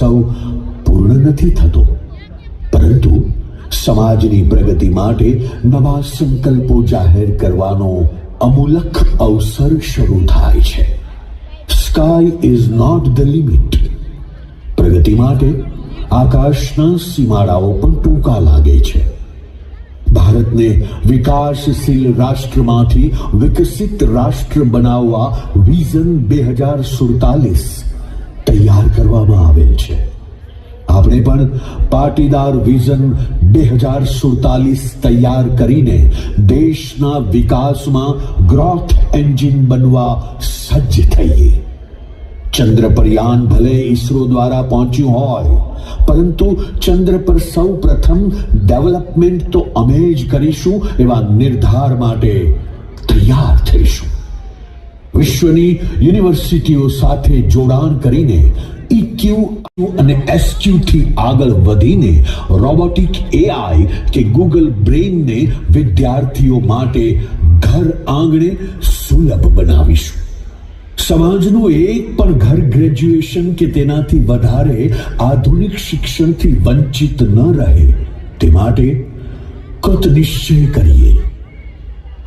મહોત્સવ પૂર્ણ નથી થતો, પરંતુ સમાજની પ્રગતિ માટે નવા સંકલ્પો જાહેર કરવાનો અમૂલક અવસર શરૂ થાય છે. Sky is not the limit. પ્રગતિ માટે આકાશના સીમાડાઓ પણ ટૂંકા લાગે છે. ભારતને વિકાસશીલ રાષ્ટ્રમાંથી વિકસિત રાષ્ટ્ર બનાવવા વિઝન 2047 તૈયાર કરવામાં આવેલ છે. આપણે પણ પાટીદાર વિઝન 2047 તૈયાર કરીને દેશના વિકાસમાં ગ્રોથ એન્જિન બનવા સજ્જ થઈએ. ચંદ્રપરયાન ભલે ઈસરો દ્વારા પહોંચ્યું હોય, પરંતુ ચંદ્ર પર સૌ પ્રથમ ડેવલપમેન્ટ તો અમે જ કરીશું એવા નિર્ધાર માટે તૈયાર થઈશું. વિશ્વની યુનિવર્સિટીઓ સાથે જોડાણ કરીને ઇક્યુ અને એસક્યુ થી આગળ વધીને રોબોટિક એઆઈ કે ગૂગલ બ્રેઇનને વિદ્યાર્થીઓ માટે ઘર આંગણે સુલભ બનાવીશું. સમાજનું એક પણ ઘર ગ્રેજ્યુએશન કે તેનાથી વધારે આધુનિક શિક્ષણથી વંચિત ન રહે તે માટે કૃત નિશ્ચય કરીએ.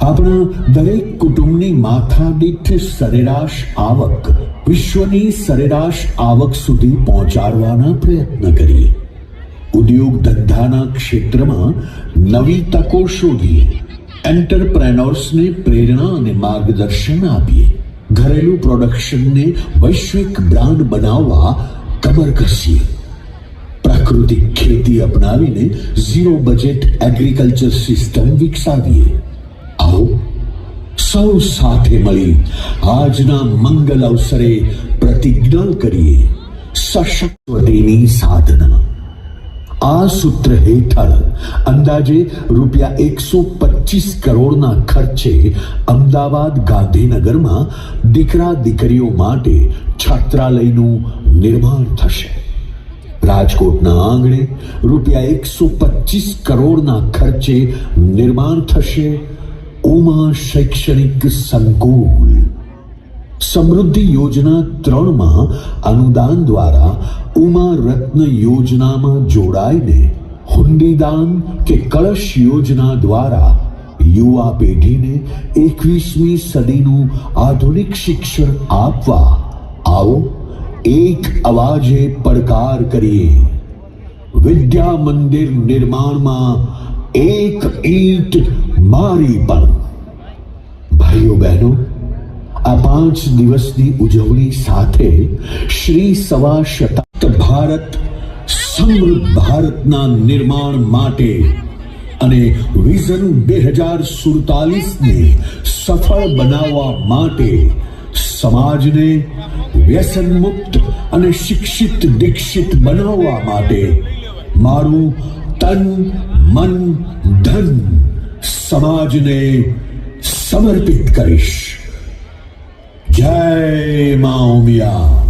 આપણા દરેક કુટુંબની માથાદીઠ સરેરાશ આવક વિશ્વની સરેરાશ આવક સુધી પહોંચાડવાના પ્રયત્ન કરીએ. ઉદ્યોગ ધંધાના ક્ષેત્રમાં નવી તકો શોધીએ. એન્ટરપ્રેનોર્સને પ્રેરણા અને માર્ગદર્શન આપીએ. ઘરેલું પ્રોડક્શનને વૈશ્વિક બ્રાન્ડ બનાવવા કમર કસીએ. પ્રાકૃતિક ખેતી અપનાવીને ઝીરો બજેટ એગ્રીકલ્ચર સિસ્ટમ વિકસાવીએ. આવો સૌ સાથે મળી આજના મંગલ અવસરે પ્રતિજ્ઞા કરીએ. સશક્તિની સાધના. આ સૂત્ર હેઠળ અંદાજે ₹125 કરોડના ખર્ચે અમદાવાદ ગાંધીનગરમાં દીકરા દીકરીઓ માટે છાત્રાલયનું નિર્માણ થશે. રાજકોટના આંગણે ₹125 કરોડના ખર્ચે નિર્માણ થશે ઉમા શૈક્ષણિક સંકુલ. સમૃદ્ધિ યોજના 3માં અનુદાન દ્વારા ઉમા રત્ન યોજનામાં જોડાઈને હુંડીદાન કે કળશ યોજના દ્વારા યુવા પેઢીને 21મી સદીનું આધુનિક શિક્ષણ આપવા આવો એક અવાજે પડકાર કરીએ. વિદ્યા મંદિર નિર્માણમાં એક ઈંટ મારી પણ. ભાઈઓ બહેનો, આ 5 દિવસની ઉજવણી સાથે શ્રી સવા શતાબ્દ ભારત સમૃદ્ધ ભારતના નિર્માણ માટે અને વિઝન 2047ને સફળ બનાવવા માટે સમાજને વ્યસન મુક્ત અને શિક્ષિત દીક્ષિત બનાવવા માટે મારું તન મન ધન સમાજને સમર્પિત કરીશ. જય મા ઉમિયા.